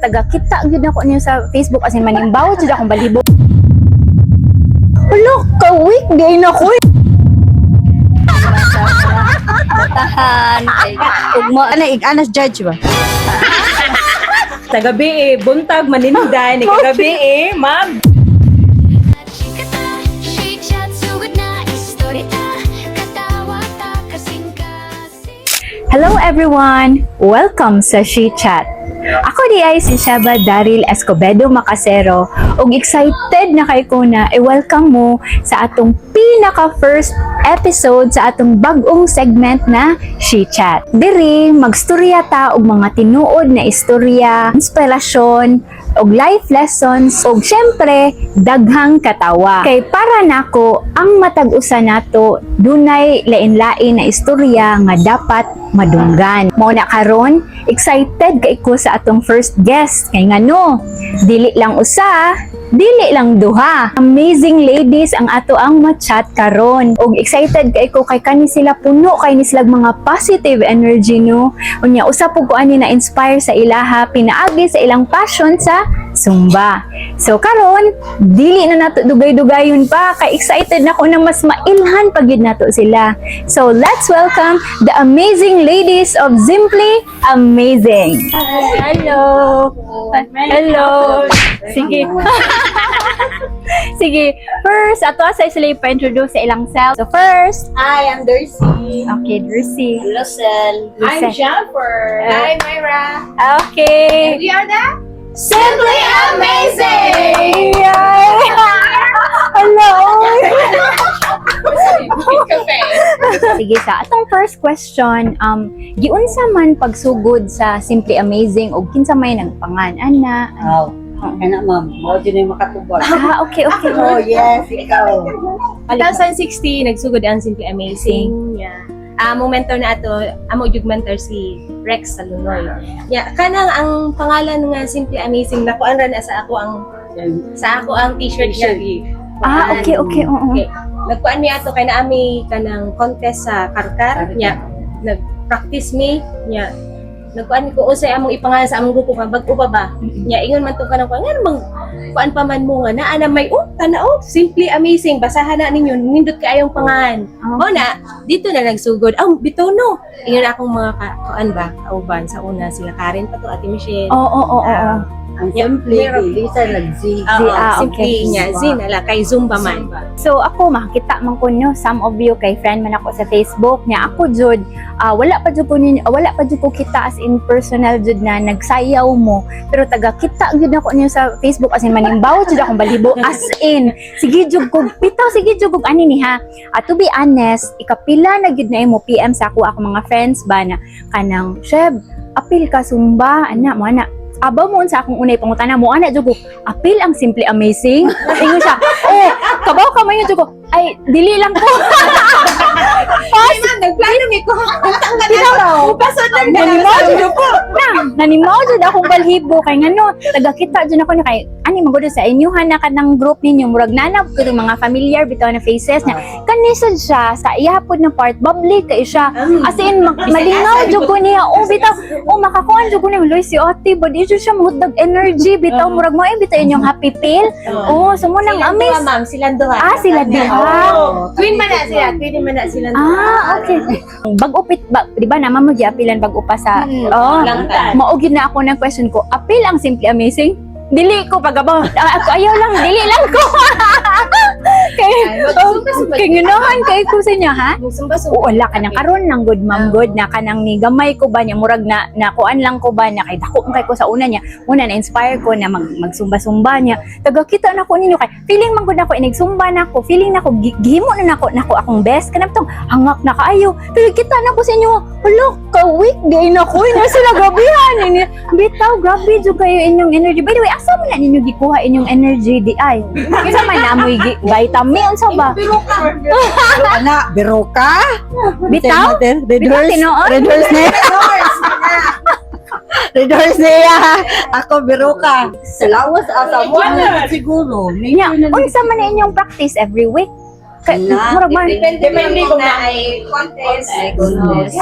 Taga-kita gyud ako niyo sa Facebook as in manimbaw jud akong balibo. Hello, ka-week day na ko. Tahan kay ugmo ana ig-anas judge ba. Sa gabi buntag maninday ni kagabi mag Hello everyone! Welcome sa She Chat. Ako di ay si Shaba Daryl Escobedo Macasero ug excited na kay ko na i-welcome mo sa atong pinaka first episode sa atong bag-ong segment na She Chat. Diri magstorya ta og mga tinuod na istorya, inspirasyon, og life lessons, og syempre daghang katawa. Kay para nako ang matag-usa nato dunay lain-lain na istorya nga dapat madunggan. Mao na karon, excited kay ko sa atong first guest. Kay ngano, dili lang usa, dili lang duha. Amazing ladies ang ato ang ma-chat karon. Og excited kay ko kay kani sila puno kay ni sila mga positive energy no. Unya usa pud ko ani na inspire sa ilaha pinaagi sa ilang passion sa Zumba. So karon, dili na nato dugay-dugayon pa kay excited na ko na mas mailhan pag yun nato sila. So let's welcome the amazing ladies of Simply Amazing. Hello. Hello. Sige. Sige. First, ato sa sila pa-introduce sa ilang self. So first, Hi, I'm Darcy. okay, Drissy. Lucel. I'm Jennifer. Hi Myra. Okay. We are the Simply Amazing! Hello! Cafe. Sige sa atong first question, giunsa man pagsugod sa Simply Amazing o kinsa may nagpangan ana? Kana ma'am, mo din yung makatubag. Okay. Oh, yes, ikaw. 2016 nagsugod ang Simply Amazing. Yeah. Among mentor na ato, amo jud mentor si Rex Salunoy. Yeah, kanang ang pangalan nga Simply Amazing nakuan ra na sa ako ang t-shirt niya. Okay, oo. Okay. Nagkuan mi ato kay naami kanang contest sa Karkar nya. Nag-practice mi nya. Nagkuan ko usay among ipangalan sa among grupo nga bag-o pa ba. Nya ingon man to kanang kuan mang kuan pa man mo nga naa na may tanao Simply Amazing basahan na ninyo nindot kaayong pangalan. O na dito na nagsugod. Bitaw no. Ingon akong mga kuan ba kauban sa una sila Karen pa to Ate Michelle. Oo. Ang Simply, Lisa nag-Z. Simply nya zinala kay Zumba man. So ako makita man ko nyo, some of you kay friend man ako sa Facebook niya ako jud wala pa jud ko kita as in personal jud na nagsayaw mo pero taga kita jud ako niyo sa Facebook as in manimbaw jud akong balibo as in sige jud ko ani ni ha. To be honest, ikapila na jud na mo PM sa ako mga friends ba na kanang Sheb apil ka Zumba ana mo ana abaw mo sa akong unay pangutana mo ana jud ko apil ang Simply Amazing ingon siya kabaw ka man jud ko ay dili lang ko Nagplano mi ko. Nanimaw jud akong balhibo kay ngano taga-kita jud ako ni kay ani magud sa inyuhan na kanang group ninyo murag nanap ko mga familiar bitaw na faces na kanisod siya sa iyapod na part bubbly kay siya as in malingaw jud ko niya bitaw makakuan jud ko ni Luis si Ate but issue siya mutdag energy bitaw murag mo bitaw inyong happy pill so mo nang amaze Ma'am, silang duha. sila duha. Twin man na sila. Twin man na sila. Okay. Bag-upit ba, di ba naman mo giapilan bag-upa sa Langtan. maugid na ako ng question ko. Apil ang Simply Amazing? Dili ko pagabaw. Ako ayaw lang, dili lang ko. Kay ngunahan kay ko sa inyo ha? Wala ka nang karon nang good ma'am good na kanang ni gamay ko ba niya murag na kuan lang ko ba na kay dako kay ko sa una niya. Una na inspire ko na magsumba-sumba niya. Taga kita na ko ninyo kay feeling man gud nako inagsumba na ko. Feeling nako gihimo na nako akong best kanang tong hangak na kaayo. Pero kita na ko sa inyo. Hello, ka weekday na ko na sila gabihan ni. Bitaw grabe jud kayo inyong energy. By the way, asa man na ninyo gikuha inyong energy di ay? Kinsa man amoy vitamin unsa ba? Ana, Beroka? Bitaw? Red Bitaw tinuod? Red horse na. Red horse niya. Ako, Beroka. Sa lawas, asa mo. Siguro. Nya, unsa man na inyong practice every week? Kay Na, murag man. Depende kung na ay contest. Ay, contest.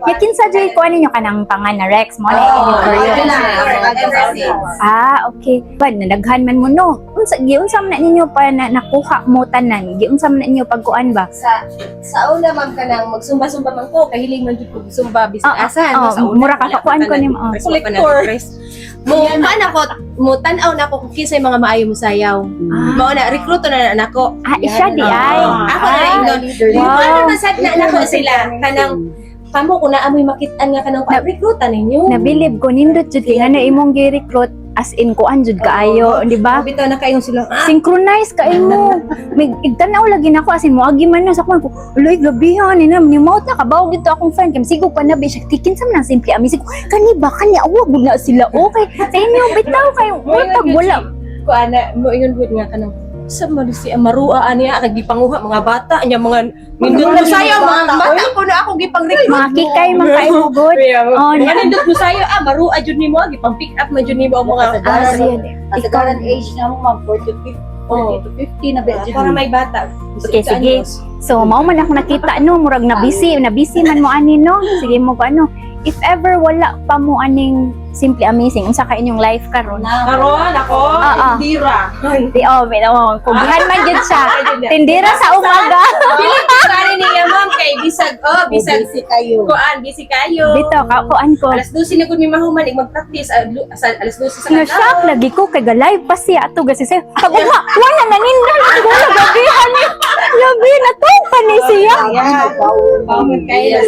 Yakin sa Jay ko ninyo kanang pangan na Rex mo na Oo, inyo okay. Ba nadaghan man mo no. Giunsa man na ninyo pa na nakuha mo tanan. Giunsa man na ninyo pagkuan ba? Sa una ma'am ka nang magsumba-sumba man ko, kahiling man jud ko sumba bisag asan. Sa una, mura ka kakuan ko ni mo. Collector. Mo kana ko mo tan-aw na ko kung kinsay mga maayo mo sayaw. Mao na recruit na nako. Siya di ay. Ako na ingon. Ano man sad na nako sila kanang kamo ko na amoy makitaan nga kanang recruitan ninyo. Nabilib ko nindot jud kay na imong gi-recruit as in kuan jud kaayo, di ba? Bitaw na kayo sila. Synchronize kay mo. May igtanaw lagi nako as in mo agi man na sa kuan ko. Uloy gabihan ni na maut na kabaw gito akong friend kay sigog pa na bi siya tikin sa man simple amisig. Kani ba kani awa gud na sila okay. Sa inyo bitaw kay pag wala. Ko ana mo ingon gud nga kanang sa man si Marua aniya kag gipanguha mga bata nya mga nindot mo sayaw mga bata ko na ako gipang-recruit. Mga kikay man kay mo good. Oh, Mga nindot mo sayaw Marua jud nimo gipang-pick up man jud nimo ang mga At the current age na mo, ma'am, 40 to 50 na ba? para may bata. Okay, sige. So, mao man ako nakita no, murag na busy man mo ani no. Sige mo ko ano. If ever wala pa mo aning Simply Amazing, unsa ka inyong life karon? Karon ako, Indira. Di kugihan man jud siya. Tindira sa umaga. Dili ko kani niya ma'am kay bisag Busy kayo. kuan busy kayo. Bito ka kuan ko. Alas 12 na gud mi mahuman mag-practice alas 12 sa Na shock lagi ko kay live pa siya ato gasi say. Pag wala na nindot ko gabihan ni. Labi na to pa ni siya. Bawon kayo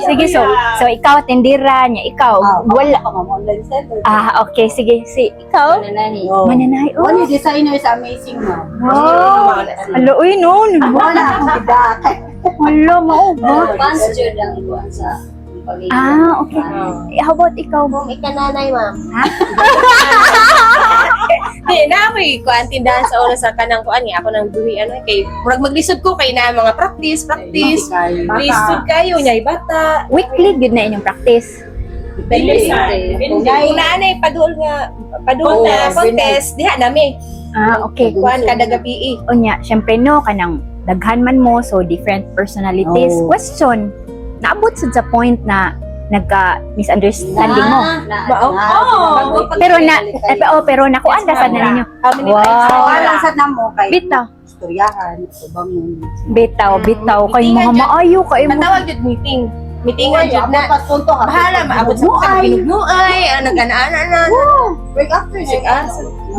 Sige so ikaw tindira niya ikaw wala. Online center. Okay sige si ikaw. Mananahi. One yung designer sa Amazing, ma'am. Oh. Alo uy no. Wala akong bidak. Alo mao ba? Fans dyan lang ikuan sa pag-ibig. Okay. How about ikaw? Ikananay ma'am. Di na may kuan tindahan sa oras sa kanang kuan ni ako nang buhi kay murag maglisod ko kay na mga practice. Lisod kayo nya bata. Weekly good na inyong practice. Kung naanay padul na contest diha nami. Okay. Kuan kada gabi. Unya, syempre no kanang daghan man mo so different personalities. Question, naabot sa point na nagka-misunderstanding mo. Pero nakuan sa na ninyo. How many times? Parang sa namo kay Bitaw. istoryahan, bangon. Bitaw kay mga maayo kay mo. Matawag jud meeting. Meetingan jud na. Punto ka. Bahala maabot sa pinugnuay, nag-ana na. Break after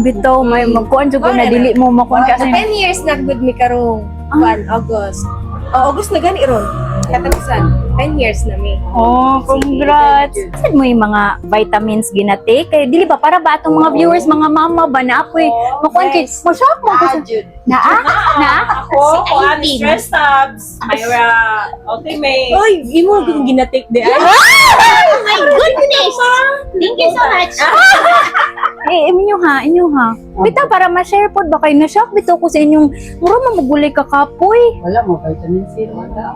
Bitaw may magkuan jud ko na dili mo makuan Sa kasi. 10 years na good mi karong August. August na gani ron. Katapusan. 10 years na mi. Oh, congrats. Saan mo yung mga vitamins ginate? Kaya dili ba para ba atong mga viewers, mga mama ba na ako'y makuan kay mo-shock mo kasi. Na? Ako, kuan stress tabs, Myra Ultimate. Oy, imo kung ginatik di ay. My goodness! Thank you so much. Inyo ha. Bitaw para ma-share po ba kayo na-shock bitaw ko sa inyong mura mamugulay ka kapoy. Wala mo, vitamin C. Wala.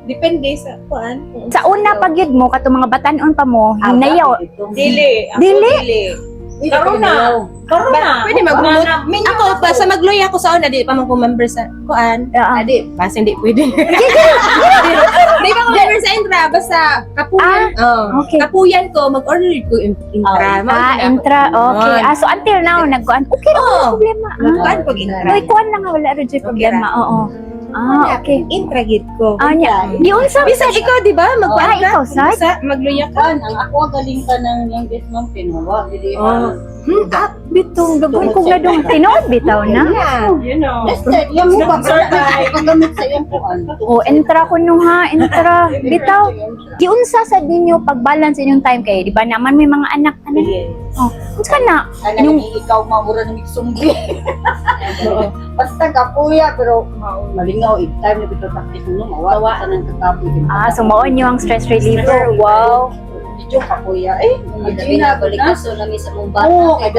Depende sa kuan. Sa una pag yun mo, kato mga batanon pa mo, hinayaw. Dili. Ako Dili? Karoon na. Pwede mag-promote. Ako pa sa magloy ako sa una di pa man ko member sa kuan. Adi, basta hindi pwede. Di ba ko member sa Intra basta kapuyan. okay. Kapuyan ko mag-order ko Intra. Intra, okay. So until now, nagkuan, okay na wala problema. Kuan ko Intra. Uy, kuan na nga, wala rin dyan problema. Oo. Okay. Intra gid ko. Nya. Yun sa Bisa ikaw di ba magkuan ikaw, Sad? Sa magluya ka. Ang ako galing ka ng youngest mong pinuwa. Bitong gabon kong na dong tinood bitaw na. You know. Nested, yung mo ba? Kagamit sa iyong kuan. Entra ko nung entra. Bitaw. Giunsa sa ninyo pag-balance inyong time kayo, di ba naman may mga anak unsa na? Yung ikaw maura ng miksunggi. Basta kapuya, pero malingaw, time na bito taktis mo, mawawa ka ng kakapoy. So mao nyo ang stress reliever. Wow. Medyo kapuya. Madami na balik na so nami sa mong bata. Oo, kaya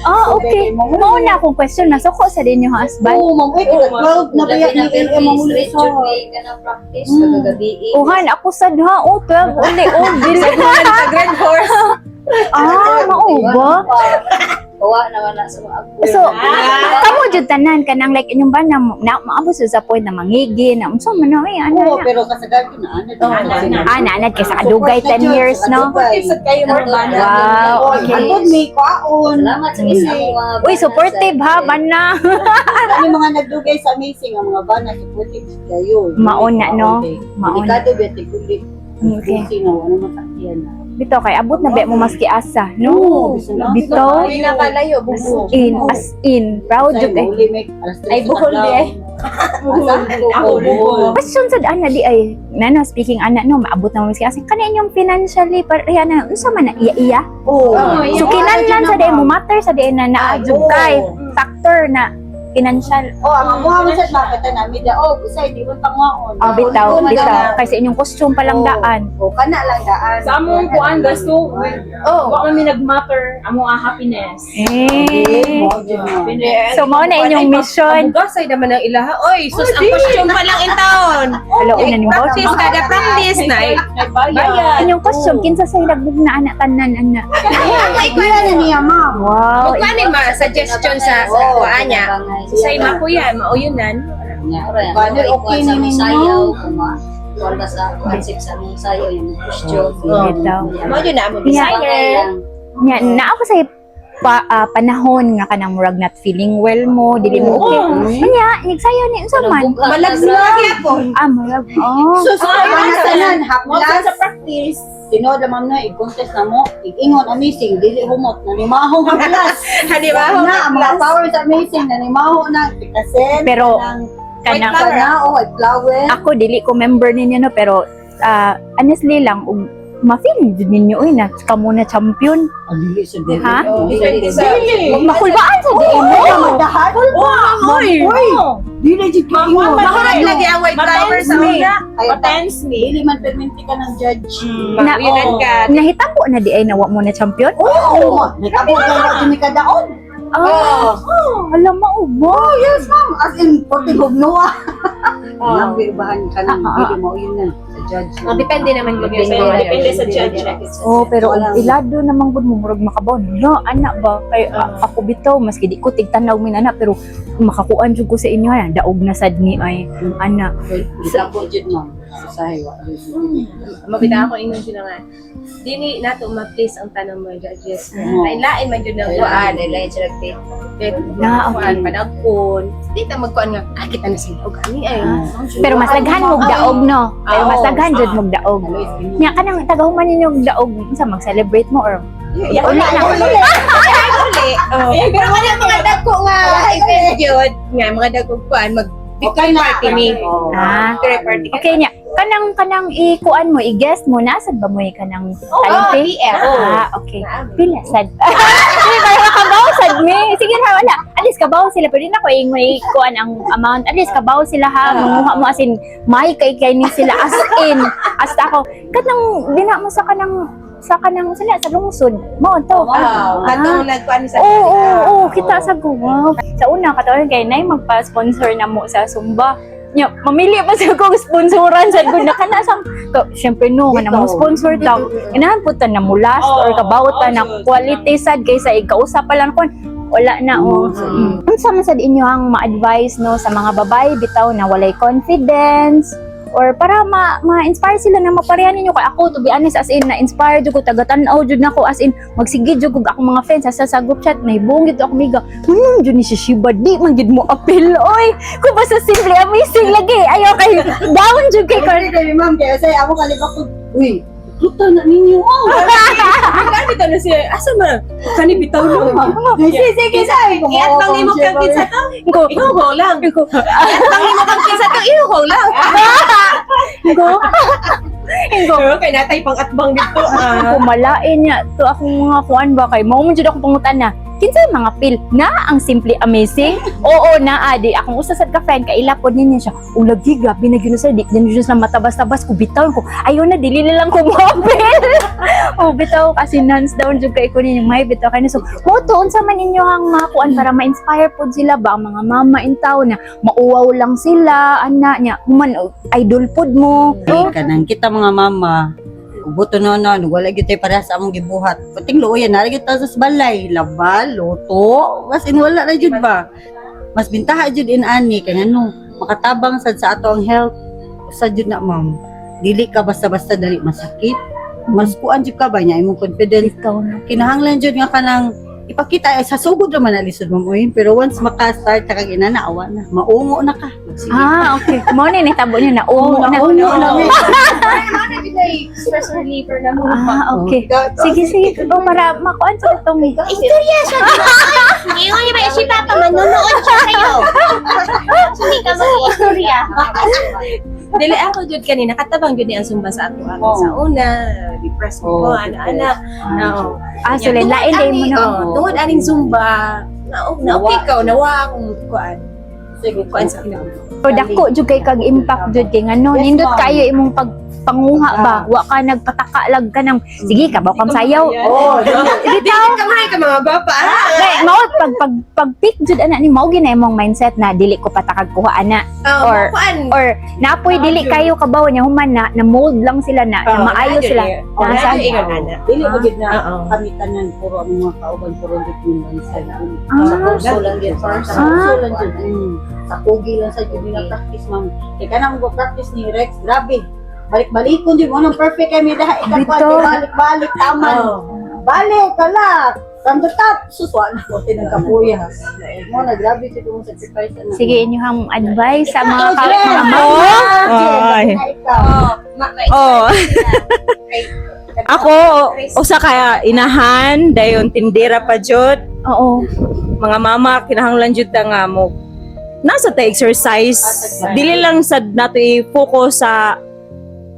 Okay. Mao na akong question na suko sa din yung husband. Oo, ma'am. Proud na ba yan? Labi na Mamuli straight jud may kana practice kagagabi. Uhan, ako sad ha. Pero uli, dili. Sa grand horse. Mao ba? Gawa naman na sa mga apo. So, kamo jud tanan kanang like inyong ba na maabot sa point na mangigi na unsa man na Oo, ana. pero kasagad ko na ano. Naanad kay sa kadugay 10 years no. Isot kayo more bana. Wow, okay. Antod may kwaon. Salamat sa isa mong mga Uy, bana supportive sa- ha, bana. Ano mga nagdugay sa amazing ang mga bana supportive kayo. Mauna, no? Mauna. Delikado ba tigulit. Okay. Sino ano masakyan na. Bitaw kay abot na ba mo maski asa, Oo, no? gusto na. Bitaw. Hindi na kalayo, bubo. As in, proud jud kay. Ay, buhol di ay. Ako, buhol. Question sad ana di ay nana speaking ana no maabot na mo maski asa kana inyong financially pareha na unsa man na iya. Oo. So kinahanglan sa day mo matter sa day na naadjud kay factor na financial. Ang mga masad makita namin da, busay, di mo pangaon. Bitaw kay sa inyong costume pa lang daan. Kana lang daan. Sa among kuan gasto. Wa kami nag-matter amo ang happiness. So mao na inyong mission. Gasay naman ang ilaha. Oy, sus ang costume pa lang in town. Hello una ning boss. Practice kada practice na. Bayad. Inyong costume kinsa sa ilagbog na anak tanan ana. Ay, kuya na niya, ma'am. Wow. Kani ma suggestion sa kuan niya. Sa ima ko yan, mauyunan. Banner, okay ni ninyo. Sayaw, wala sa concept sa mong sayaw, yung costume. Bitaw. Mao yun na mo Yeah. designer. Nya naa pa sa panahon nga kanang murag not feeling well mo, dili mo okay. Nya nigsayo ni unsa man. Malaglag yapon. Murag. Oh. So, mga tanan, Mo haplas. sa practice. Tinood naman na, i-contest na mo, i-ingon, amazing, dili humot, nanimaho haplas. Di ba? Na, ang mga powers amazing, nanimaho na, pikasen, Pero, kanang kanang kana, white flower. ako dili ko member ninyo no pero honestly lang ma-feel jud ninyo na kamo na champion. Ang dili sa dili. Ha? Dili. Makulbaan sa di mo. Madahan? Uy! Dili jud kayo. Mahal lagi ang white flower sa una. Patens me. Dili man perminti ka ng judge. Mauyunan ka. Nahitabo na di ay nawa mo na champion. Oo! Nakabot na lang kami kadaon. Alam mo mo. Oh, yes, ma'am. As in, portibog noa. Ang birbahan ka ng dili mo yun na sa judge. Depende naman kung Depende sa judge. Oh, pero ilado namang gud mo murag makabaw. No, anak ba kay ako bitaw maski di ko tigtanaw min anak pero makakuan jud ko sa inyo na daog na sad ni ay anak. Isa po jud ma'am. Sa sayo. Mabita ako ingon sila nga. Dini nato ma-please ang tanong mga judges. Lain-lain man jud ng kuan. Lain sila kay Na, okay. Panagpon. Di ta magkuan nga. Kita na sila. Ani ay. Pero mas daghan mog daog no. Pero mas daghan jud mog daog. Nya kanang tagahuman ninyo og daog sa mag-celebrate mo or Uli na. Uli. Pero wala mga dagko nga event yun. Nga mga dagko kuan mag victory party ni. Victory party. Okay nya. Kanang ikuan mo, i-guess mo nasad ba mo kanang talente? Okay. Pila sad. Sige kayo kabaw sad mi. Sige ha wala. At least kabaw sila pero di na ko ingoy kuan ang amount. At least kabaw sila ha. Manguha mo as in may kay ni sila as in. Hasta ako kanang dina mo sa kanang sila sa lungsod. Mo to. Wow. Katong nagkuan sa Oo, kita sa Google. Sa una katawan kay nay magpa-sponsor na mo sa Zumba. Nya, mamili pa sa kong sponsoran sa good na kana sang to syempre no kana mo sponsor daw inahan putan na mo last or kabawta na quality sad kaysa ikausap pa lang kon wala na unsa man sad inyo ang ma-advise no sa mga babae bitaw na walay confidence or para ma-inspire sila na mapareha ninyo kay ako to be honest as in na-inspire jud ko tagatan-aw jud nako as in magsige jud ko akong mga friends sa group chat may buong gid ako miga jud ni si Shiba di man gid mo appeal oy ko basta simple amazing lagi ayo kay down jud kay Kaya kami ma'am, kaya say, ako kalibak ko, uy, luta na ninyo. Kani to na siya. Asa man? Kani bitaw no. Sige, say. Iyat bang imo kang kinsa to? Ihuho lang. Iyat bang imo kang kinsa to? Ihuho lang. Kay natay pang atbang dito. kumalain niya to akong mga kuan ba kay mao man jud ako pangutan na kinsa mga pil na ang simple amazing oo na adi akong usa sad ka friend kay ilapod niya siya ulagi gabi na gyud sa di din jud na matabas-tabas ko bitaw ko ayo na dili na lang ko mo apil bitaw kasi hands down jud kay ko ninyo may bitaw kay so mo to unsa man inyo ang mga kuan para ma-inspire pod sila ba ang mga mama in town na mauwaw lang sila ana nya human idol pod mo Kanang kita mga mama, ubuto na wala gyud tay para sa among gibuhat. Puting luoyan na gyud ta sa balay, labal, loto, mas wala ra jud ba. Mas bintaha jud ani kay ngano makatabang sad sa ato ang health. Sa jud na ma'am. Dili ka basta-basta dali masakit. Mas kuan jud ka ba niya imong confidence. Ikaw na. Kinahanglan jud nga kanang ipakita sa sugod ra man na lisod mo uy, pero once maka-start ka kag inanaawa na, maungo na ka. Sige. Okay. Mo ni tabo niyo na umo na. Stress reliever na mo. Okay. Sige. O, para makuan sa itong... Istorya siya, di ba? Ngayon, di ba, si Papa, manonood siya kayo. Hindi ka mag-istorya. Dili ako jud kanina, katabang jud ni ang sumba sa ako. Sa una, depressed ko, ana-ana. So, lain mo na. Tungod aning zumba, na-okay ka, nawa akong kuan. Sige, Kuan sa kinabuhi. So, dako jud kay kag impact jud kay ngano. Yes, Nindot ma'am. kayo imong pagpanguha ba? Wa ka nagpatakalag ka ng sige ka ba kang sayaw. Oh, Dili ka man ka mga bapa. Kay mao pag pick jud ana ni mao gina imong mindset na dili ko patakag kuha ana. Or- kuan. Or napoy dili kayo kabaw niya human na mold lang sila na maayo sila. Nasaan? dili mo gid na Oo. kami tanan puro ang mga kauban puro gid yung sa Puso lang yun. sa puso lang jud. Sa pugi lang sa jud na practice ma'am. Kay kanang go practice ni Rex, grabe. Balik-balikon jud mo nang perfect kay mi daha Bito. balik-balik taman. Balik kala. From the top, suswa na ko tinagkapuya. Mo na grabe jud mo sacrifice na. Sige inyong advice sa mga Ikaw, Jen! mga mo. Ay. Oh. Ako, usa kaya inahan, dayon tindera pa jud. Oo. Mga mama, kinahanglan jud ta nga mo. Nasa ta exercise. Dili lang sad nato i-focus sa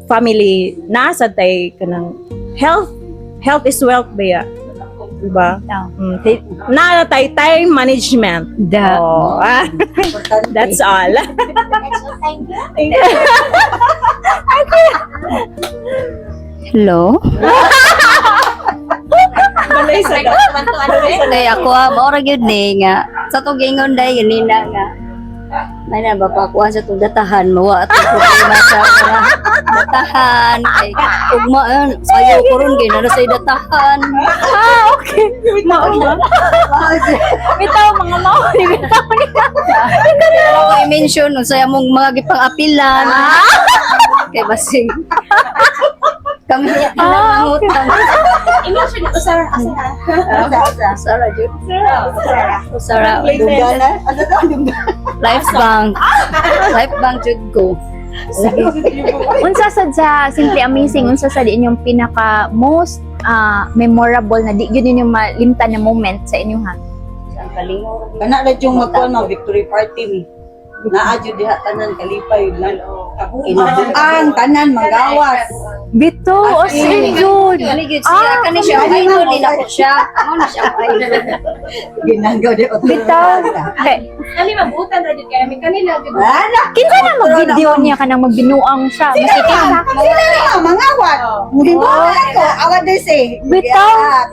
family. Nasa ta kanang health. Health is wealth ba ya? Diba? Na tay time management. Oh, that's all. Hello. Balay sa Day ako maura gyud ni nga sa tugingon day ganina nga. May na ba pakuan sa tong datahan mawa at problema sa mga datahan kay ugma sayo karon gyud na sa datahan. Okay. Mao ba? Bitaw mga mao ni bitaw ni. Ako i-mention unsay among mga gipang-apilan. Kay basing kami nanangutang. Emotion ko sa Sara jud. Sara Dugana. Ano daw dugana? Life Bank. Life Bank jud ko. Unsa sad sa Simply Amazing, unsa sad inyong pinaka most memorable na di gyud ninyo malimtan na moment sa inyo ha? Kana ra yung magkuan mga victory party mi. Naa jud diha tanan kalipay lang. Inabuang tanan manggawas. Bito, o jud. Kani gyud siya kani siya idol din ako siya. Amo na siya ang idol. Ginanggaw di Bito. Okay. Kani mabutan ra jud kay mi kanila jud. Ana, Kinsa na mag-video niya kanang magbinuang siya. Masikip sa. sila na mangawat. Hindi mo ako awat din say. Bitaw.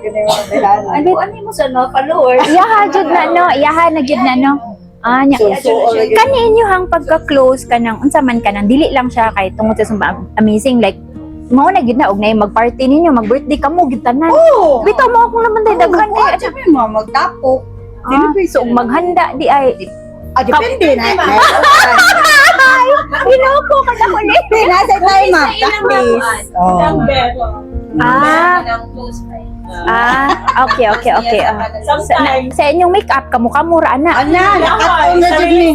Ano ani mo sa mga followers? Iyaha jud na no, iyaha na jud na no. Nya. Kani inyo hang pagka-close kanang unsa man kanang dili lang siya kay tungod sa Sumba Amazing like mao na gid na og nay mag-party ninyo, mag-birthday kamo gid tanan. Oh. Bitaw mo akong naman day daghan kay Sabi mo magtapok. so maghanda di ay Depende na. ginoko ka na ko ni. Nasa tayo ma. Practice. Oh. Close friend. Okay. Sa inyong make-up, kamukha-mura na. Ana, nakataon na jud ni.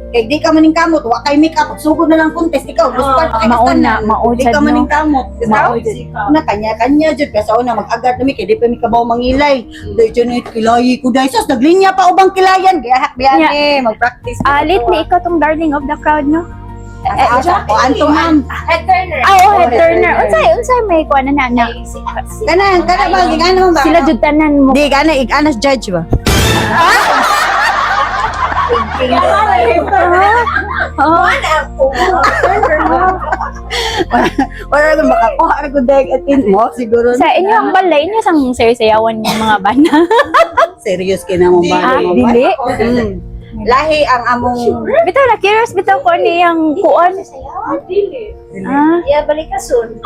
Kay di ka maning kamot, wa kay make up, sugod na lang contest ikaw. Gusto pa kay mauna, kastanan. mauna Di ka no. maning kamot. Ikaw? Na kanya-kanya jud kasi una mag-agad na mi kay di pa mi kabaw mangilay. Dai jud ni kilay ko dai sos naglinya pa ubang kilayan kaya hakbiyan eh mag-practice. Lit ni ikaw tong darling of the crowd, no? O anto ma'am. Head turner. Head turner. Unsay may kuha na na. Kana ba ging ano ba? Sila jud tanan mo. Di kana ig-anas judge ba? Wala na makakuha na ko dahil atin mo siguro. Sa inyo ang balay inyo sang sayawan ng mga banda. Serious kay na mo ba? Dili. Lahi ang among Bitaw na curious bitaw ko ni yang kuan. Ah, Ya balik ka soon.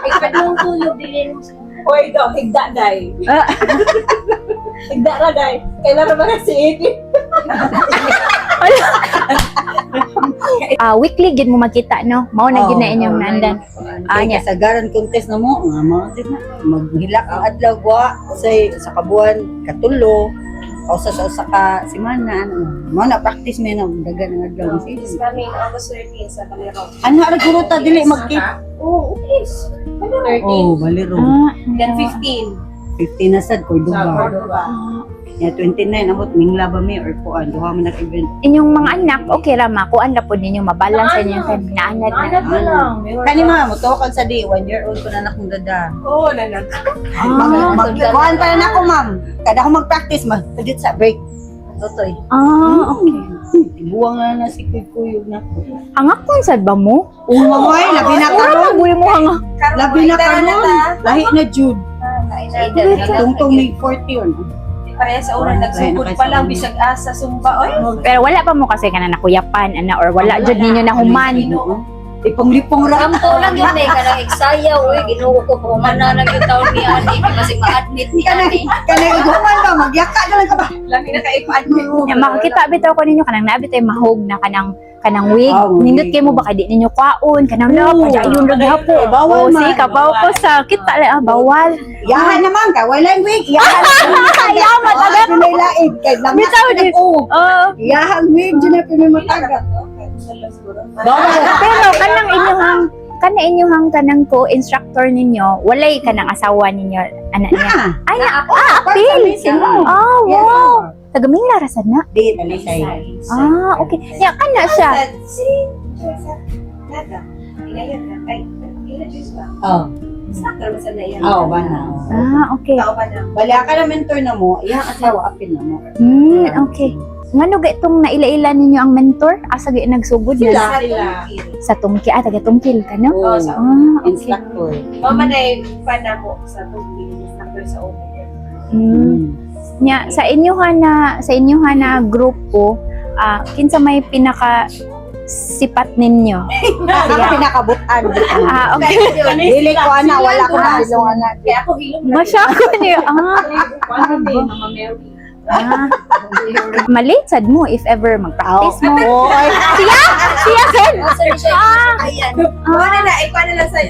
Ikadong tulog din. Oy, daw, higda, day. Higda na, day. Kailan ba na si Iki? weekly gid mo makita no. Mao na gid na inyong nandan. Ay, Anya. kasagaran contest na mo, nga mga din na. Maghilak ang adlaw gwa sa kabuan, katulo, o sa ka simana. Mo na practice me na dagan ang adlaw ng season. Kami August 13 sa Balero. Ano ra guro ta dili magkit? Oh, yes. 13. Oh, baliro. Ah, Then 15. 15 na sad ko Sa duba. Cordoba. Ya 29 amot mingla ba mi or kuan duha man na event. inyong mga anak okay ra ma kuan ra pud ninyo mabalance sa inyong time na anak na. Anak mo lang. Kani mga mo tuwakan sa di 1 year old ko na nakong dada. Oo, nanak. Kuan pa na ako ma'am. Kada ako mag-practice magpudit sa break. Totoy. Ah, okay. Buwang na si kuyog na. Hangak kun sad ba mo? Umoy, labi na karon. Buhay mo hangak. Labi na karon. Lahi na Jude. Tungtong may 40 yun. Pareha sa una, nagsugod pa lang, bisag asa sumba. Oy, Pero wala pa mo kasi kana nakuyapan ana or wala jud ninyo na human. Ipang-lipong ra. Kamto lang yun eh, kanang eksayaw eh, ginuko ko po, mananag yung taon ni Ani, kasi ma-admit ni Ani. Kanang iguman ba? Magyaka na lang ka ba? lami na ka-admit. Ya makakita bitaw ko ninyo kanang nabi tay mahog na kanang wig. Oh, Nindot kay mo baka di ninyo kwaon kanang na padayon ra gapo. Bawal Oh, man. sige kabaw ko sa kita bawal. Yahan naman ka. Walang wig. Yahan naman. Yaman, agad. Pinailaid. Kaya lamas Bitaw ka di. ng uog. Oh, Yahan wig. Diyan na pinamatagat. Bawal. pero kanang inyong kanang co-instructor ninyo, walay kanang asawa ninyo anak niya. Ay na apil. Oh, wow. Tagaming larasan na. Di, talisay. Ah, okay. Ya kana siya. Si Nada. Ngayon na, kay Juice ba? Oh. Sakar ba sa na yan? Oh, ba na. Ah, okay. Tao ba na? Bala ka na mentor na mo. Iya asawa apil na mo. Okay. Ngano ga itong naila-ila ninyo ang mentor? Asa ga nagsugod Sila. na Sila. sa tungki taga tungkil ka no? Oh, Ah, okay. instructor. Mama na yung fan na mo sa tubig. Instructor sa open. Nya sa inyo na grupo, kinsa may pinaka sipat ninyo? Ako pinakabutan. Ah, okay. Dili ko ana. Wala ko na. Ilong anak. Kaya ako hilong na. Masya ko niyo. Malate sad mo if ever mag-practice mo. Siya sad. Wala na, ikaw na lang sa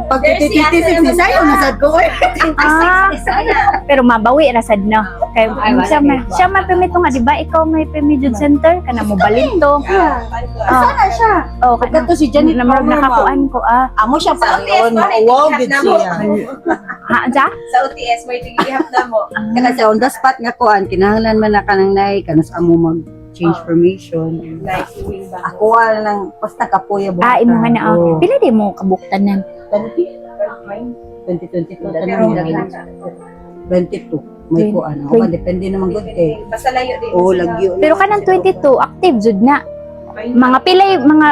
Pag tititisip ni Sayo, nasad ko eh. Pero mabawi ra sad no. Kay siya may permit nga di ba ikaw may permit jud center kana mo balinto. Sana siya. Oh, Pagka to si Janet namrog Palmer, nakakuan ko Amo siya pa ron. Wow, good siya. Ha, ja? Sa OTS, may tigihap na mo. Kana sa on the spot nga kuan, kinahanglan man na kanang nay, kanas amo mag change formation. Nice, wing ba? Ako lang, basta kapuya buhat. Imo nga na Oo. pila di mo kabuktanan. 2022 Pero na hindi lang. na. 22. May kuan. Ako depende naman gud kay. Basta layo din. Oo, lagyo. Pero kanang 22 active jud na. Mga pilay mga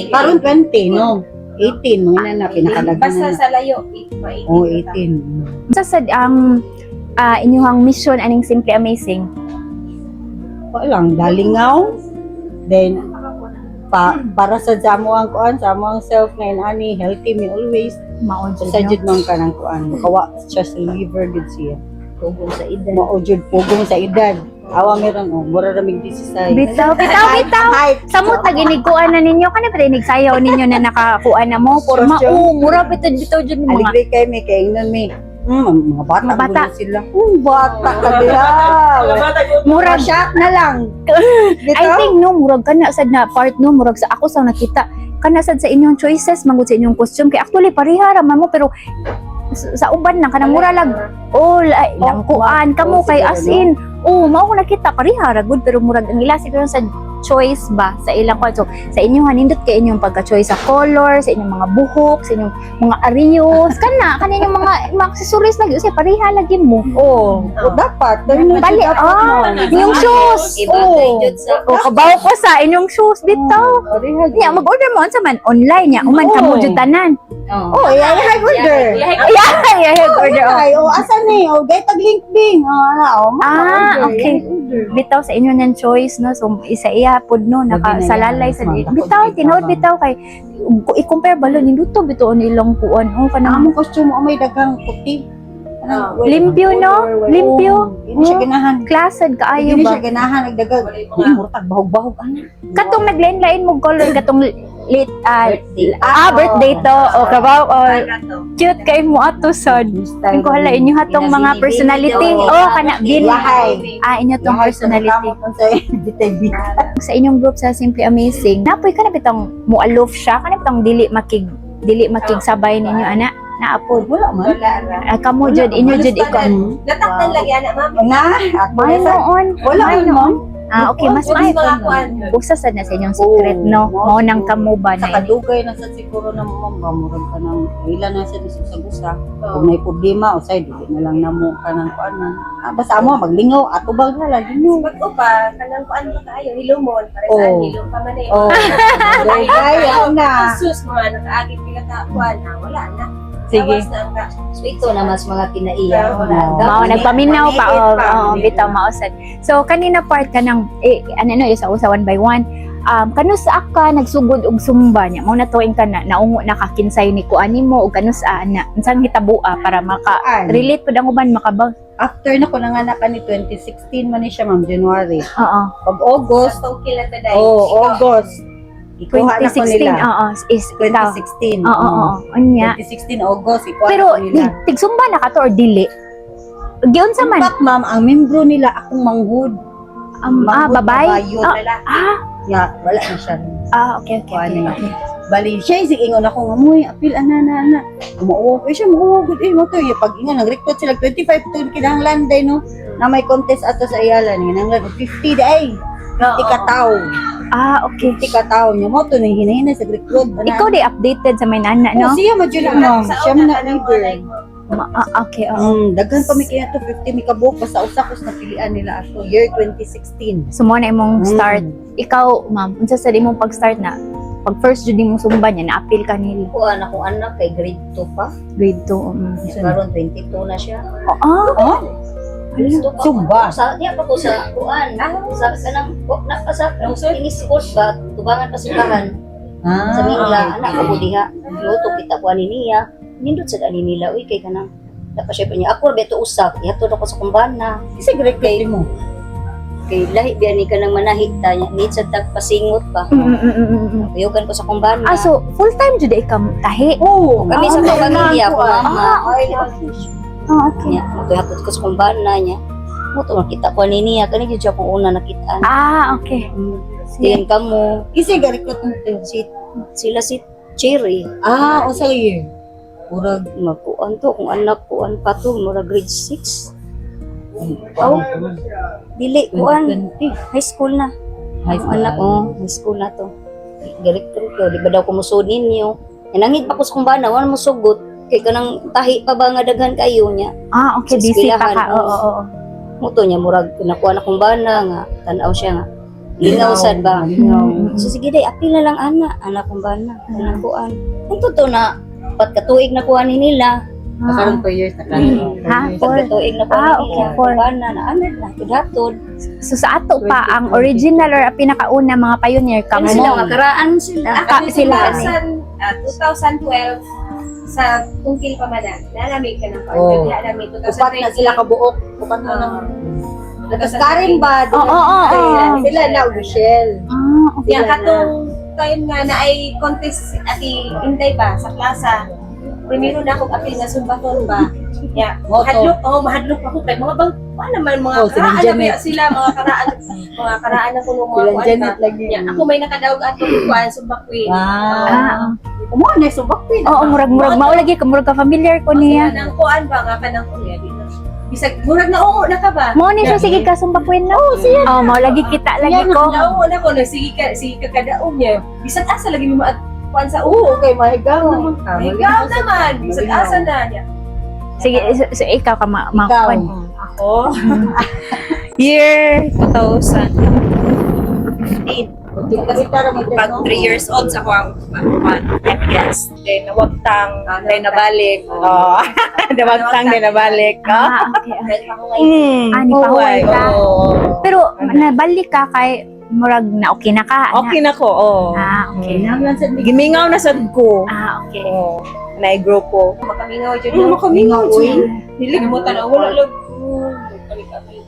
Karon 20, no? 18, mga na pinakadaghan Basta na. sa layo, Oo, 18. sa sad ang inyong mission aning Simply Amazing. Lang dalingaw. Then para sa jamo ang kuan, sa among self na inani, healthy me always. Maon Sa jud man kanang kuan, kawa siya sa liver gud siya. Tugong sa edad. Mao jud pugong sa edad. Awa meron mura ra mig 16. Bitaw. Height. Samot na giniguan na ninyo kana pa rin sayaw ninyo na nakakuan na mo porma. Mura bitaw jud mo mga. Aligre kay me kay ingnon me. Mga bata, Mga bata. gulo sila. Bata ka diha. Mura Shock na lang. I think no murag kana sad na part no murag sa ako sa nakita kana sad sa inyong choices mangud sa inyong costume kay actually pareha ra man mo pero sa uban lang kanang mura lang lang kuan kamo kay as in mao ko nakita pareha ra good pero murag ang ila siguro sa choice ba sa ilang kwan so sa inyo nindot kay inyong pagka-choice sa color sa inyong mga buhok sa inyong mga arios kaninyong mga accessories lagi usay pareha lagi mo Dapat. bali inyong shoes Ibagay jud sa kabaw ko sa inyong shoes dito nya mag-order mo sa man online nya uman kamo jud tanan Oh, high order. Yeah, order. Ay, asa ni? Gay tag link din. Okay. Bitaw sa inyo ng choice, no? So, isa iya pod no, nakasalalay sa di. Bitaw, tinood bitaw kay i-compare balon induto bitaw nilang kuan. Oh, kanang Amo costume mo may daghang puti. limpyo, no? Limpyo. Hindi siya ganahan. Klasad kaayo Hindi ba? siya ganahan nagdagang. Murtag bahog-bahog ana. Katong naglain-lain mo color katong late birthday to o kabaw o cute kay mo ato sad. Ang ko hala inyo hatong mga personality. Oh, kana bin. Inyo tong personality. Sa inyong group sa Simply Amazing, napoy ka na bitang mualoof siya, kana bitang dili makigsabay ninyo ana. Naapod. Wala man. Kamo jud inyo jud ikaw. Nataktan lagi ana ma'am. May noon. Wala May man, noon. Okay, mas Mga may kuan. usa sad na sa inyong secret, no? Mao nang kamo ba Sa na ini? kadugay na sa siguro na mamamurag ka ng ilan na sa gusa. Kung may problema, usay, dili na lang namo ka ng kuan. Basta mo, maglingaw, ato ba na lang, lingaw. Mag-upa, kanang kuan pa tayo, hilumon, para Oh. saan hilum pa man eh. Oh, ayaw na. Sus, mga nakaagit pila ka kuan na, wala na. Sige. Tawas na ang So ito na mas mga kinaiya ko na. Mao nagpaminaw pa bitaw mausad. So kanina part ka ng isa one by one. Kano sa ka nagsugod og sumba niya. Mao na tuwing ka na naungo nakakinsay ni kuan nimo og kano sa ana. Unsang hitabua para maka-relate pud ang uban makabang. After na ko nanganak ka ni 2016 man ni siya, ma'am, January. Oo. Pag August, Gusto kila taday. August. Ikuha na ko 2016 nila. is ikaw. 2016. Oo. Unya. 2016 August, ikuha Pero na ko nila. tigsumba na ka to or dili? Giun sa man. Fact, ma'am, ang membro nila akong manghud. Manghud, Babay? babayo. Ya, wala na siya. Okay. Kuha na yun. Bali, siya yung ingon ako nga, muy, apil, ana. Umuuwag. Siya, umuuwag. Mo to, yung pag ingon, nag-recruit sila, 25 to kinahanglan day, no? Na may contest ato sa iyalan. Kinahanglan, 50 day. 50 katao. Okay. 50 katao niya. Mo to, nang hinahinay sa recruit. Ikaw di updated sa may nana, no? Siya, madyo na, ma'am. Siya man na leader. Okay, Daghan pa may kaya to, 50 may kabuok. Basta usakos na pilian nila ato. Year 2016. So mo na imong start. Ikaw, ma'am, unsa sa imong pag-start na? Pag first jud imong sumba niya, na-appeal ka nila. Kuan akong anak kay grade 2 pa. Grade 2. Karon 22 na siya. Oh? Gusto pa Sumba? ko sa diya pa ko sa kuan. Sa kanang napasa ang ini-sport ba tubangan pa sikahan. Sa nila anak ko diha. Luto kita kuan niya. Nindot sa ani nila uy kay kanang dapat siya pa niya ako beto usak ihatod ako sa kumbana Kasi recruit mo. kay lahi biya ni kanang manahit ta niya need sa tagpasingot pa. Uyugan ko sa kumbana. So full time jud ikaw tahi. Oo. Kami sa mga pamilya ko mama. Okay. Nya, matuyapot ko sa kumbana niya. Mo to makita ko ni niya kani gyud siya kung una nakitaan. Okay. Diyan kamo Kasi recruit mo to. sila si Cherry. O sa year. Murag magkuan to kung anak kuan pa to murag grade 6. Dili kuan high school na. Ang anak high school na to. Director ko di ba daw kumusod ninyo. Nanangit pa ko sa kumbana wala mo sugot kay kanang tahi pa ba nga daghan kayo niya. Okay, busy pa ka. Oo. Muto niya murag nakuha na kumbana nga tan-aw siya nga. Lingaw sad ba? So sige day apil na lang anak kumbana. Kanang kuan. Ang totoo na pagkatuig na kuha ni nila. Karon 4 years na Pagkatuig na kuha ni nila. Okay, Kumbana na amid na kidatod. So sa ato pa ang original or pinakauna mga pioneer Kamo kamo. sila mga karaan sila. Sila. 2012 sa tungkil pa man nalamig ka ng Oh. pag nalamig Upat na sila kabuok. Upat na lang. Tapos Karen ba? Oo. Sila na, Michelle. Okay. Yan, katong time nga na ay contest ati Inday ba sa plaza. Primero na akong apil nga sumbaton ba. Ya, mahadlok ako kay mga bang naman mga karaan na ba sila mga karaan na kuno mga Sila kuan Janet ba. lagi. Ya, ako may nakadaog ato kuan sumba queen. Umuha na yung subakpin. Oo, murag mao lagi ka murag ka familiar ko niya. Nang kuan ba nga kanang kuya di na. Bisag murag na oo na ka ba? Mo ni siya sige ka sumbakwin na. Oo, siya. Mao lagi kita lagi ko. Oo na ko na sige ka kadaog niya. Bisag asa lagi mo kuan sa Okay, mahigaw. Ikaw naman, bisag asa na niya. Sige, so ikaw ka Ikaw. makuan. Ako. Year 2000. 2008. Pag 3 years old sa ko ang yes. Then nawagtang, then nabalik. Oh. Nawagtang, then nabalik. Ah, okay. Ani, Pahuway pahuway ka. oo. Pero nabalik ka kay murag na okay na ka. Okay na ko, oh. Ah, okay. Gimingaw na sad ko. Ah, okay. Oh. Na-grupo. Makamingaw jud Ano makamingaw, uy? Dili mo tanaw wala lang.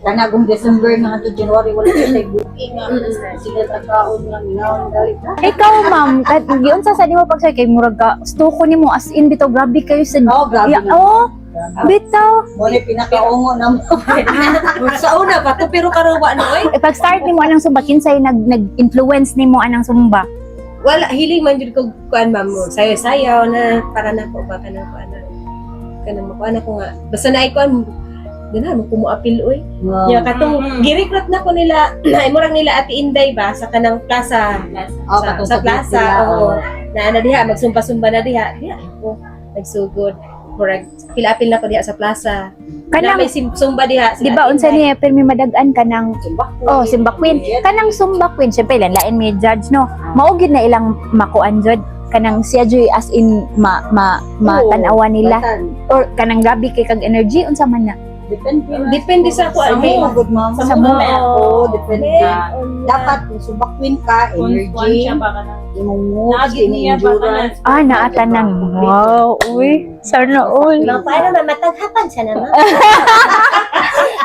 Kanagong December nga to January wala siya booking nga sila tagkaon nga mingaw dali. Ikaw, ma'am, giun sa nimo pag kay murag ka, gusto ko nimo as in bitaw grabe kayo sa Oh, grabe Ya, na. oh, bitaw. Mo ni pinakaungo na mo. Sa una pa to pero karawa na oy. Pag start nimo anang sumba kinsay nag-influence nimo anang sumba. Wala hiling man jud ko kuan ma'am mo. Sayaw-sayaw na para na ko ba kanang kuan na. Kanang mo kuan ako nga. Basta na ikuan gana mo kumuapil oy. Ya katong girecruit na ko nila, imurang nila Ate Inday ba sa kanang plaza. Sa plaza, oo. Na ana diha magsumpa-sumpa na diha. Diha ako nagsugod. Murag pila-apil na ko diha sa plaza. Kanang May sumba diha. di ba unsa niya pero may madagan kanang Simba Queen. Kanang Zumba Queen, syempre lain may judge no. Maugid na ilang makuan jud kanang siya joy as in matanawa nila or kanang gabi kay kag energy unsa man na. Depende sa kuan mo. Good ma'am. Sa moment. Oo, depende. Dapat kung subakwin ka, energy, imong mood, imong endurance. Ah, naata nang. Wow, uy. Sana all. Paano na mataghapan siya naman?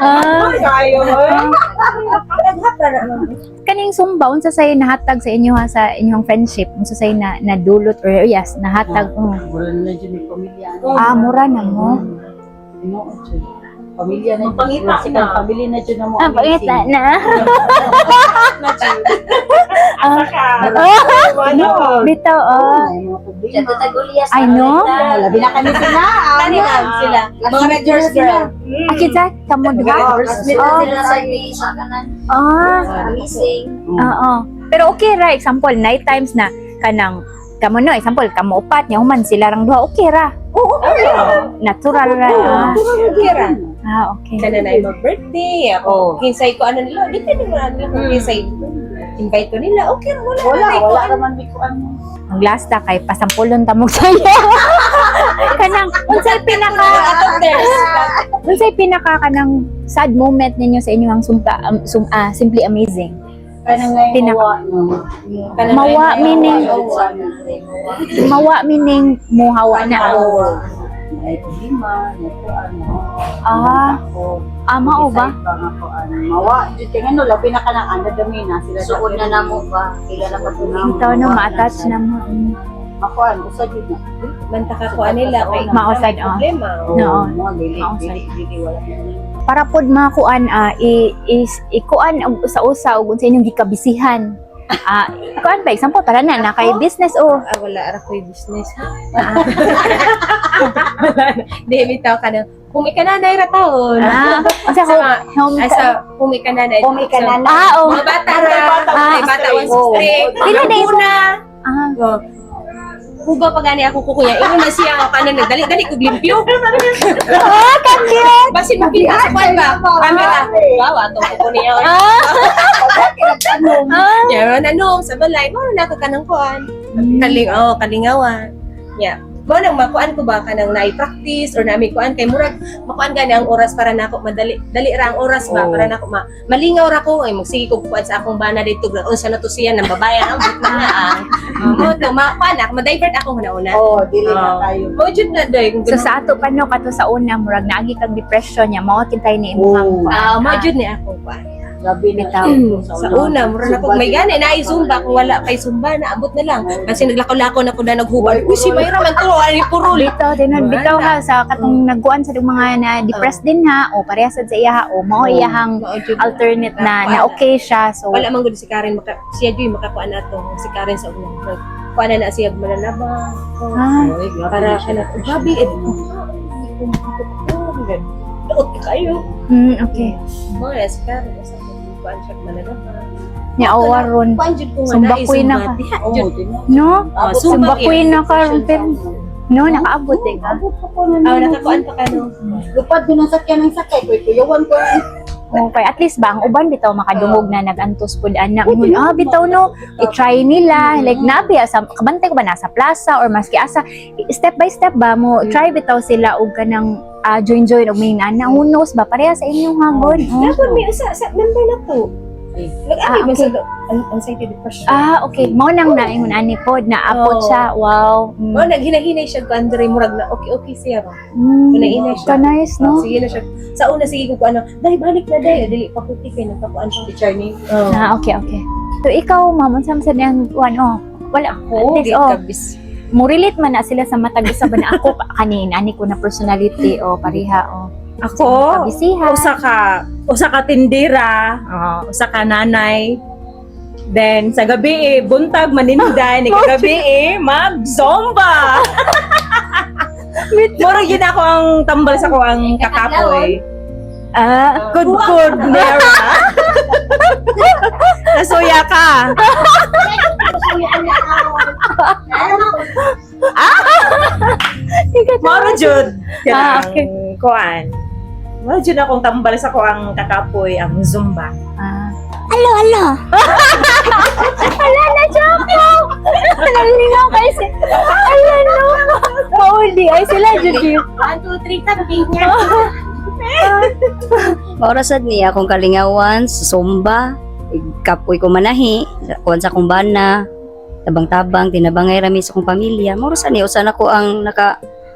Ah, Mataghapan na. kaning Zumba unsa say nahatag sa inyo ha sa inyong friendship? Unsa say na nadulot or yes, nahatag. Wala na dyan yung pamilya. Ah, mura na mo. Pamilya na dyan. Pangita Kasi na. kang pamilya na dyan na mo. Ah, pangita na. Bitaw, oh. Siya tatagulya sa I know. Labi na kami sila. Kanina sila. Mga Rangers girl. Akit sa kamo diha. sila sa isa kanan. Ah, Gising. oo. Pero okay ra, example, night times na kanang kamo no, example, kamo upat nya human sila rang duha, okay ra. Natural ra. Kira. Ah, okay. Kana na yung birthday. Ako, kinsay ko ano nila. Depende mo na nila kung kinsay. Invite ko nila. Okay, wala naman di ko ano. Ang last na kay pasampulon tamog saya. Kanang unsay pinaka kanang sad moment ninyo sa inyong Simply Amazing. Kaya nga yung Pinaka- mawa. Mawa meaning muhawa na. Ay, lima, ito ano. Mao ba? Mawa, dito nga no, labi na ka ng ano dami na sila. Suod na namo ba? Kila na patunaw. Ikaw no ma-attach na mo. Ako ano, usad yun na. Mantaka ko nila. Kay Mausad, oh. problema. Oo. Dili, wala. Para pod makuan ikuan og usa-usa og unsa inyong gikabisihan. Kuan pa example para na kay business Wala ara ko yung business. Di bitaw ka na. Kumi ka na ra taon. unsa ko home Asa kumi ka na. Kumi ka na. oo. Mga bata ra. Mga bata 163. Pila na yun? na. Ah, Huba pa gani ako kukuya. Ingon na siya ako kanan dali ko limpyo. cute. Basi makita sa kwan ba? Camera. Wow, ato ko niya. Yan, ano, sa balay, mo na ka kanang kuan. Kalingawan. Yeah. Mo nang makuan ko ba kanang nai-practice or nami kuan kay murag makuan gani ang oras para nako dali ra ang oras ba para nako malingaw ra ko ay magsige ko kuan sa akong bana dito unsa na to siya nang babayan ang but na mo to makuan ako ma-divert ako una. Dili na tayo. Mo jud na day kung So sa ato pa no kato sa una murag naagi kag depression nya mao kintay ni imong mo jud ni ako kuan. Labi na Bitaw. Sa una, mura na ko, may gani, na-zumba, kung wala kay zumba, naabot na lang. Kasi naglakaw-lakaw na ko na naghubad. Uy, si Mayra man to, ani puro Bitaw din bitaw ha sa katong nagkuan sa mga na depressed din ha o parehas sa iya o mao iyahang alternate na okay siya so Wala man gud si Karen, siya jud makakuan nato, si Karen sa una. Kuan na siya mananaba. Para kana, gabi, Daot kayo. okay Mga si Karen, sa kuan siya mananaba. nya awaron Kuan jud ko nga Zumba na queen na ka. no Zumba queen na karon pero no nakaabot ka Nakakuan pa ka no. Lupad ko ng sakyan ng sakay. Kuyawan ko. Okay, at least ba ang uban bitaw makadungog na nagantos pud ana ngun bitaw no i-try nila like nabi sa kabantay ko ba nasa plaza or maski asa step by step ba mo try bitaw sila og kanang join og may ana who knows ba pareha sa inyong hagod. Dapat may usa sa member na to. Nag-ani okay. sa anxiety depression. Okay, mo nang naingon ani pod na apod Oo. siya. Wow. Oh, naghinay-hinay siya ko Andre murag na okay siya ba. Mm, Pinainay siya. nice no. Sige na siya. Sa una sige ko ano, dai balik na dai, dili pa kuti kay nagkakuan siya teacher ni. Oh. Okay. So ikaw ma'am unsa man sa niyang wala Oh, at least, kabis. mo relate man na sila sa matag isa ba na ako kanina ani ko na personality pareha Ako, kabisihan. usa ka tindira, usa ka nanay. Then sa gabi buntag maninday, ni gabi mag-zomba. Mura gid ako ang tambal sa ko ang kakapoy. Good Nera. Nasuya ka. Mara jud. Okay. Kuan. Mara jud akong tambal sa ko ang kakapoy ang zumba. Ala na joke mo. Nalingaw kayo si ala no. Mauli ay sila jud yun. 1 2 3 tabi niya. Maura sad niya akong kalingawan sa Zumba. Kapoy ko manahi, kuan sa kumbana, tabang-tabang, tinabangay rami sa kong pamilya. Maura sad niya, usan ako ang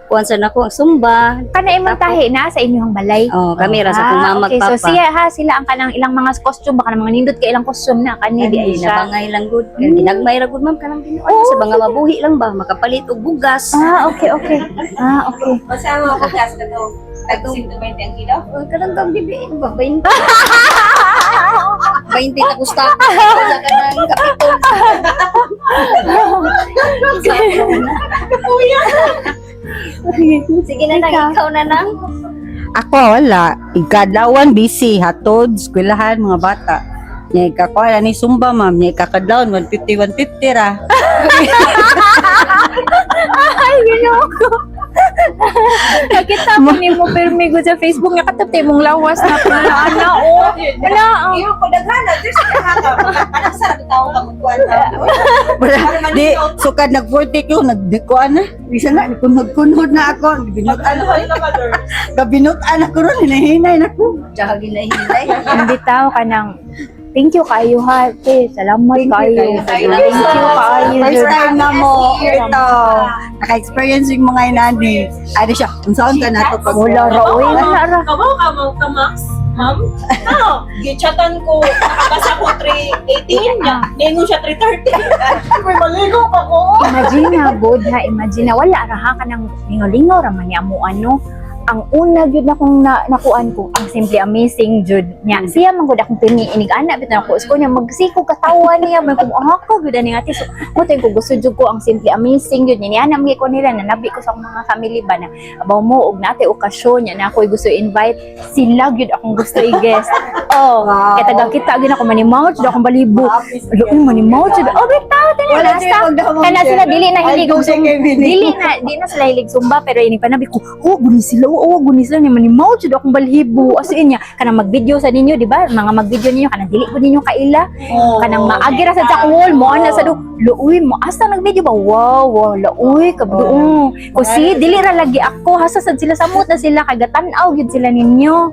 kuan sa nako ang Zumba. Kana imong tahi na sa inyong balay. Oh, kami ra sa kong mama okay. papa. So sila ang kanang ilang mga costume baka mga nindot ka ilang costume na kani di ay siya. Tinabangay lang gud. Ginagmay ra gud ma'am kanang binuan sa mga mabuhi lang ba, makapalit og bugas. Okay. Okay. Basta ang mga podcast na to. Tag-20 ang kilo. Kanang kang bibi ba 20. 20 na gusta ko sa kanang kapitol. Sige na lang, ikaw na lang. Ako wala, ikadlawan busy hatod eskwelahan mga bata. Nya ikakuha ni Zumba ma'am, nya ikakadlawan 150 ra. Ay, ginoko. Nakita mo ni mo permi ko sa Facebook nga katapte mong lawas na ana wala Iyo ko daghana there's parang sa tawo kang kuan. Di sukad nag 40 ko nagdikuan na. Bisa na kunod na ako, binutan ako. Gabinutan ako ron hinahinay na ko. Tsaka ginahinay. hindi tao ka ng thank you kayo ha salamat kayo thank you kayo First time na mo ito. Naka-experience yung mga inani. Ano siya, unsaon ka na to pag wala ra Kabaw ka Max? Ma'am? Ano? Gichatan ko, nakabasa ko 3:18 niya. Ningon siya 3:30. May maligo pa ko. imagine na wala ra ha ka ng lingaw ra man niya mo ano ang una gyud na kong nakuan ko ang simply amazing jud niya siya man gud akong pirmi inig ana bitan ako ko niya magsiko katawa niya man ko ako gud ani ati so mo ko gusto jud ko ang simply amazing jud niya ana ko nila na nabi ko sa mga family ba na abaw mo og nate okasyon niya na ako gusto invite sila gyud akong gusto i-guest kaya tagang kita gyud ako manimaw jud akong balibo manimaw jud bitaw tani nasa kana sila dili na hilig og di na sila hilig Zumba pero ini panabi ko guni sila ni manimaw jud akong balhibo as in niya kanang mag-video sa ninyo di ba mga mag-video ninyo kanang dili ko ninyo kaila kanang maagira sa wall mo ana sa luoy mo asa nag-video ba wow lauoy kabdo kasi dili ra lagi ako hasa sad sila samot na sila kagatan-aw gyud sila ninyo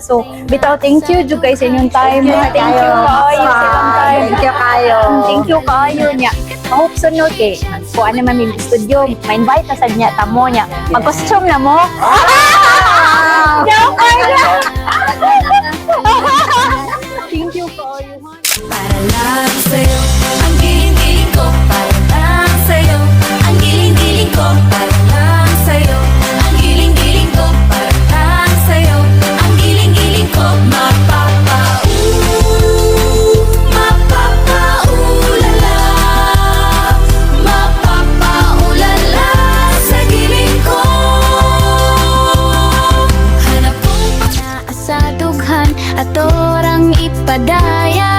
so bitaw thank you jud guys sa inyong time thank you kayo sa inyong time thank you kayo niya hope sunod kay kuan naman mi studio ma-invite na sad niya tamo niya mag-costume na mo thank you kayo Para lang sa'yo, ang giling-giling ko. Para lang sa'yo, ang giling-giling ko. Para lang sa'yo, ang giling-giling ko. Para lang sa'yo, ang giling-giling ko. Mapapaulala, mapapaulala sa giling ko. Hanap kong sa dughan at orang ipadaya.